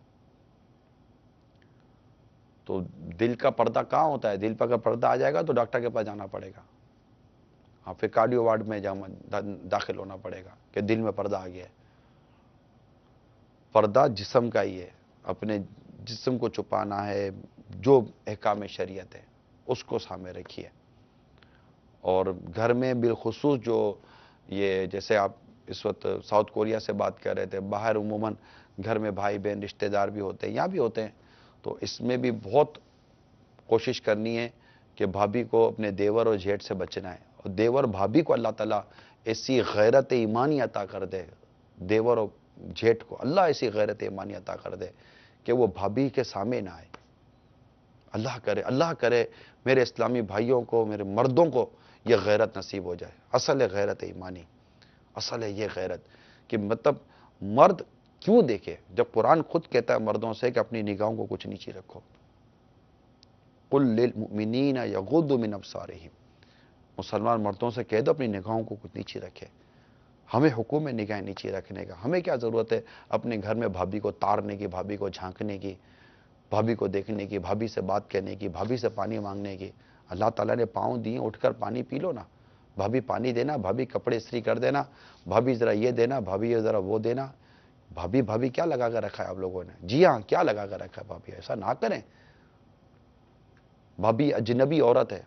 تو دل کا پردہ کہاں ہوتا ہے؟ دل پر اگر پردہ آ جائے گا تو ڈاکٹر کے پاس جانا پڑے گا. ہاں، پھر کارڈیو وارڈ میں داخل ہونا پڑے گا کہ دل میں پردہ آ گیا ہے. پردہ جسم کا ہی ہے، اپنے جسم کو چھپانا ہے. جو احکام شریعت ہے اس کو سامنے رکھیے. اور گھر میں بالخصوص جو یہ جیسے آپ اس وقت ساؤتھ کوریا سے بات کر رہے تھے، باہر عموماً گھر میں بھائی بہن رشتہ دار بھی ہوتے ہیں، یہاں بھی ہوتے ہیں، تو اس میں بھی بہت کوشش کرنی ہے کہ بھابھی کو اپنے دیور اور جیٹھ سے بچنا ہے. اور دیور بھابھی کو اللہ تعالیٰ ایسی غیرت ایمانی عطا کر دے، دیور اور جیٹھ کو اللہ ایسی غیرت ایمانی عطا کر دے کہ وہ بھابھی کے سامنے نہ آئے. اللہ کرے میرے اسلامی بھائیوں کو، میرے مردوں کو یہ غیرت نصیب ہو جائے. اصل ہے غیرت ایمانی، اصل ہے یہ غیرت کہ مطلب مرد کیوں دیکھے جب قرآن خود کہتا ہے مردوں سے کہ اپنی نگاہوں کو کچھ نیچی رکھو. قل للمؤمنین یغضوا من ابصارہم، مسلمان مردوں سے کہہ دو اپنی نگاہوں کو کچھ نیچی رکھے. ہمیں حکم ہے نگاہیں نیچی رکھنے کا. ہمیں کیا ضرورت ہے اپنے گھر میں بھابھی کو تارنے کی، بھابھی کو جھانکنے کی، بھابھی کو دیکھنے کی، بھابھی سے بات کرنے کی، بھابھی سے پانی مانگنے کی. اللہ تعالیٰ نے پاؤں دیے، اٹھ کر پانی پی لو نا. بھابھی پانی دینا، بھابھی کپڑے استری کر دینا، بھابھی ذرا یہ دینا، بھابھی ذرا وہ دینا. بھابھی کیا لگا کر رکھا ہے آپ لوگوں نے؟ جی ہاں، کیا لگا کر رکھا ہے بھابھی؟ ایسا نہ کریں. بھابھی اجنبی عورت ہے،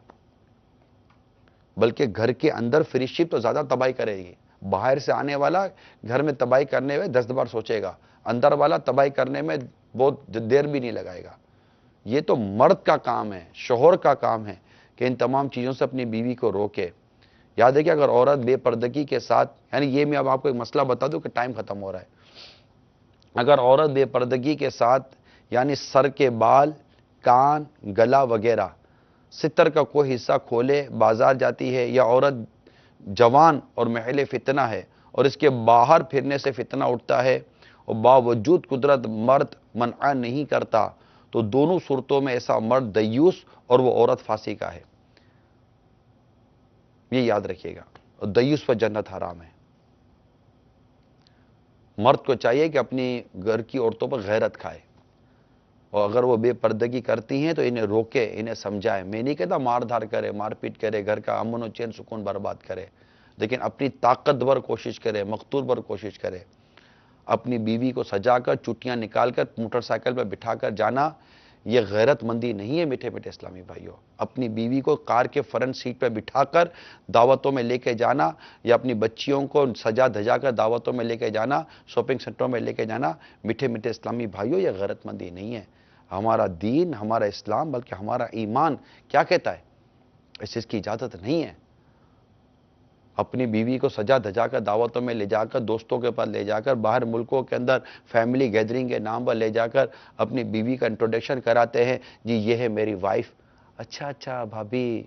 بلکہ گھر کے اندر فرشت تو زیادہ تباہی کرے گی. باہر سے آنے والا گھر میں تباہی کرنے میں 10 بار سوچے گا، اندر والا تباہی کرنے میں بہت دیر بھی نہیں لگائے گا. یہ تو مرد کا کام ہے، شوہر کا کام ہے کہ ان تمام چیزوں سے اپنی بیوی کو روکے. یاد ہے کہ اگر عورت بے پردگی کے ساتھ، یعنی یہ میں اب آپ کو ایک مسئلہ بتا دوں کہ ٹائم ختم ہو رہا ہے. اگر عورت بے پردگی کے ساتھ یعنی سر کے بال، کان، گلا وغیرہ ستر کا کوئی حصہ کھولے بازار جاتی ہے، یا عورت جوان اور محل فتنہ ہے اور اس کے باہر پھرنے سے فتنہ اٹھتا ہے اور باوجود قدرت مرد منع نہیں کرتا، تو دونوں صورتوں میں ایسا مرد دیوس اور وہ عورت فاسق ہے. یہ یاد رکھیے گا. اور دیوس پر جنت حرام ہے. مرد کو چاہیے کہ اپنی گھر کی عورتوں پر غیرت کھائے، اور اگر وہ بے پردگی کرتی ہیں تو انہیں روکے، انہیں سمجھائے. میں نہیں کہتا مار دھار کرے، مار پیٹ کرے، گھر کا امن و چین سکون برباد کرے، لیکن اپنی طاقتور کوشش کرے، مقتول کوشش کرے. اپنی بیوی کو سجا کر، چٹیاں نکال کر، موٹر سائیکل پہ بٹھا کر جانا یہ غیرت مندی نہیں ہے میٹھے میٹھے اسلامی بھائیوں. اپنی بیوی کو کار کے فرنٹ سیٹ پہ بٹھا کر دعوتوں میں لے کے جانا، یا اپنی بچیوں کو سجا دھجا کر دعوتوں میں لے کے جانا، شاپنگ سینٹروں میں لے کے جانا، میٹھے میٹھے اسلامی بھائیوں یہ غیرت مندی نہیں ہے. ہمارا دین، ہمارا اسلام، بلکہ ہمارا ایمان کیا کہتا ہے؟ اس چیز کی اجازت نہیں ہے. اپنی بیوی کو سجا دھجا کر دعوتوں میں لے جا کر، دوستوں کے پاس لے جا کر، باہر ملکوں کے اندر فیملی گیدرنگ کے نام پر لے جا کر اپنی بیوی کا انٹروڈکشن کراتے ہیں. جی یہ ہے میری وائف. اچھا بھابھی،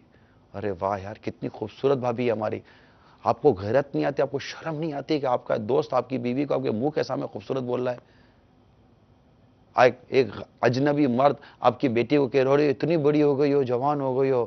ارے واہ یار کتنی خوبصورت بھابھی ہے ہماری. آپ کو غیرت نہیں آتی؟ آپ کو شرم نہیں آتی کہ آپ کا دوست آپ کی بیوی کو آپ کے منہ کے سامنے خوبصورت بول رہا ہے؟ ایک اجنبی مرد آپ کی بیٹی کو کہہ رہے ہو اتنی بڑی ہو گئی ہو، جوان ہو گئی ہو،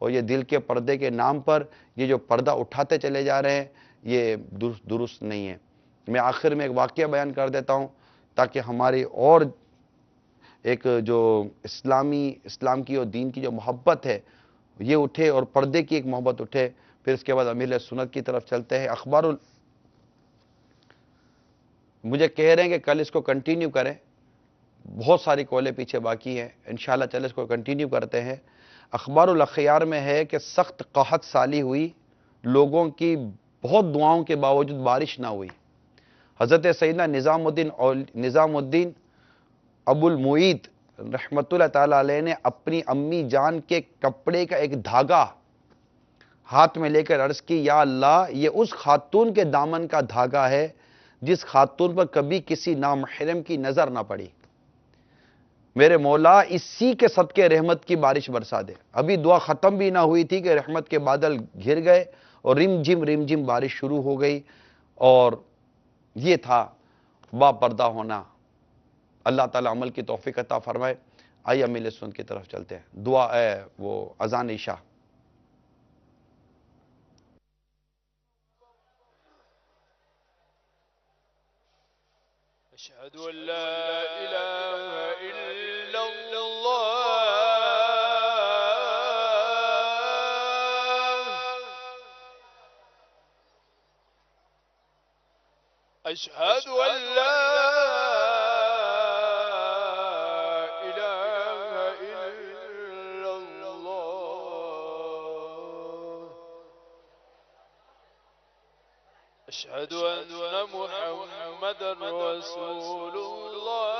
اور یہ دل کے پردے کے نام پر یہ جو پردہ اٹھاتے چلے جا رہے ہیں یہ درست نہیں ہے۔ میں آخر میں ایک واقعہ بیان کر دیتا ہوں تاکہ ہماری اور ایک جو اسلام کی اور دین کی جو محبت ہے یہ اٹھے اور پردے کی ایک محبت اٹھے۔ پھر اس کے بعد امیر سنت کی طرف چلتے ہیں۔ مجھے کہہ رہے ہیں کہ کل اس کو کنٹینیو کریں، بہت ساری کالیں پیچھے باقی ہیں، انشاءاللہ چلے اس کو کنٹینیو کرتے ہیں۔ اخبار الاخیار میں ہے کہ سخت قحط سالی ہوئی، لوگوں کی بہت دعاؤں کے باوجود بارش نہ ہوئی۔ حضرت سیدنا نظام الدین ابو المعید رحمت اللہ تعالی علیہ نے اپنی امی جان کے کپڑے کا ایک دھاگا ہاتھ میں لے کر عرض کی، یا اللہ یہ اس خاتون کے دامن کا دھاگا ہے جس خاتون پر کبھی کسی نامحرم کی نظر نہ پڑی، میرے مولا اسی کے صدقے رحمت کی بارش برسا دے۔ ابھی دعا ختم بھی نہ ہوئی تھی کہ رحمت کے بادل گھر گئے اور رم جھم بارش شروع ہو گئی، اور یہ تھا با پردہ ہونا۔ اللہ تعالیٰ عمل کی توفیق عطا فرمائے۔ آئیے امیل سنت کی طرف چلتے ہیں۔ دعا وہ اذان عشاء۔ أشهد أن لا إله إلا الله أشهد أن لا إله إلا الله أشهد أن محمدا رسول الله